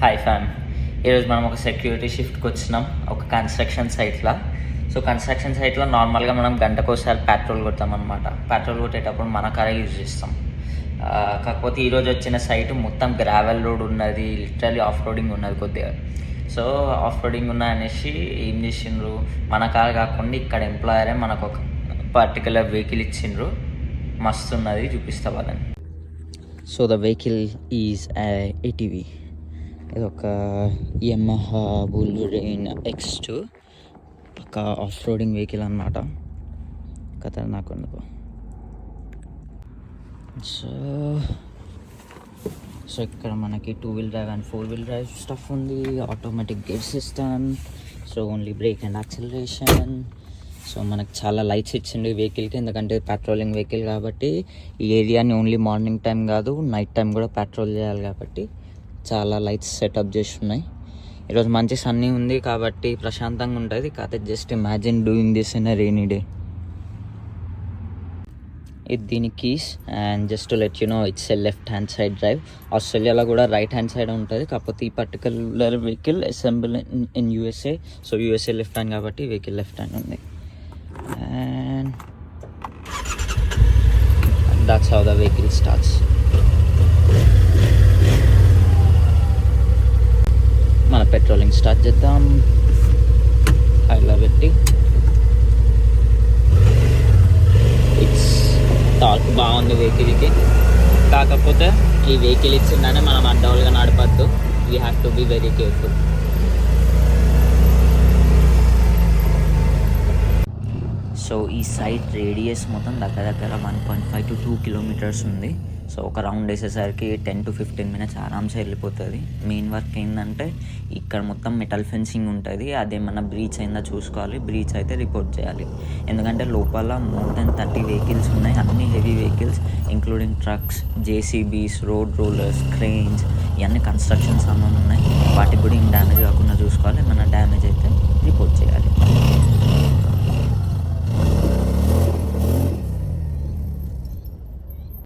Hi ఫ్యామ్. ఈరోజు మనం ఒక సెక్యూరిటీ షిఫ్ట్కి వచ్చినాం ఒక కన్స్ట్రక్షన్ సైట్లో. సో కన్స్ట్రక్షన్ సైట్లో నార్మల్గా మనం గంటకోసారి పెట్రోల్ కొడతాం అనమాట. పెట్రోల్ కొట్టేటప్పుడు మన కారే యూజ్ చేస్తాం. కాకపోతే ఈరోజు వచ్చిన సైట్ మొత్తం గ్రావెల్ రోడ్ ఉన్నది, లిటరలీ ఆఫ్ రోడింగ్ ఉన్నది కొద్దిగా. సో ఆఫ్ రోడింగ్ ఉన్న అనేసి ఏం చేసిండ్రు, మన కార్ కాకుండా ఇక్కడ ఎంప్లాయరే మనకు ఒక పర్టికులర్ వెహికల్ ఇచ్చిండ్రు. మస్తు ఉన్నది, చూపిస్తా వాళ్ళని. So the vehicle is ATV. ఇది ఒక యమహా బుల్లిరోన్ X2, ఒక ఆఫ్ రోడింగ్ వెహికల్ అన్నమాట. ఖతర్నాక్ ఉండదు. సో ఇక్కడ మనకి 2 wheel drive and 4 wheel drive stuff ఉంది. Automatic gear system, so only brake and acceleration. So మనకు చాలా లైట్స్ ఇచ్చింది వెహికల్కి, ఎందుకంటే పెట్రోలింగ్ వెహికల్ కాబట్టి ఈ ఏరియాని ఓన్లీ మార్నింగ్ టైం కాదు నైట్ టైం కూడా పెట్రోల్ చేయాలి కాబట్టి చాలా లైట్స్ సెటప్ చేసి ఉన్నాయి. ఈరోజు మంచి సన్నీ ఉంది కాబట్టి ప్రశాంతంగా ఉంటుంది. కాకపోతే just imagine doing this in a rainy day. ఇది దీని keys and just let you know it's a left hand side drive. ఆస్ట్రేలియాలో కూడా రైట్ హ్యాండ్ సైడ్ ఉంటుంది, కాకపోతే ఈ particular vehicle assemble in USA. So USA left hand కాబట్టి vehicle left hand ఉంది. And that's how the vehicle starts. మన patrolling start చేద్దాం. హైలో పెట్టి ఇట్స్ టార్క్ బాగుంది వెహికల్కి. కాకపోతే ఈ వెహికల్ ఇచ్చిందనే మనం అడ్డవులుగా నడపద్దు. We have to be very careful. So ఈ సైట్ రేడియస్ మొత్తం దగ్గర 1.5 to 2 kilometers ఉంది. సో ఒక రౌండ్ వేసేసరికి 10 to 15 minutes ఆరామ్సే వెళ్ళిపోతుంది. మెయిన్ వర్క్ ఏంటంటే ఇక్కడ మొత్తం మెటల్ ఫెన్సింగ్ ఉంటుంది. అదేమన్నా బ్రీచ్ అయిందా చూసుకోవాలి. బ్రీచ్ అయితే రిపోర్ట్ చేయాలి. ఎందుకంటే లోపల మోర్ దెన్ 30 వెహికల్స్ ఉన్నాయి. అన్ని heavy vehicles including trucks, JCBs, road rollers, cranes, ఇవన్నీ కన్స్ట్రక్షన్ సామాన్ ఉన్నాయి. వాటికి కూడా ఏం డ్యామేజ్ కాకుండా చూసుకోవాలి. మన డ్యామేజ్ అయితే రిపోర్ట్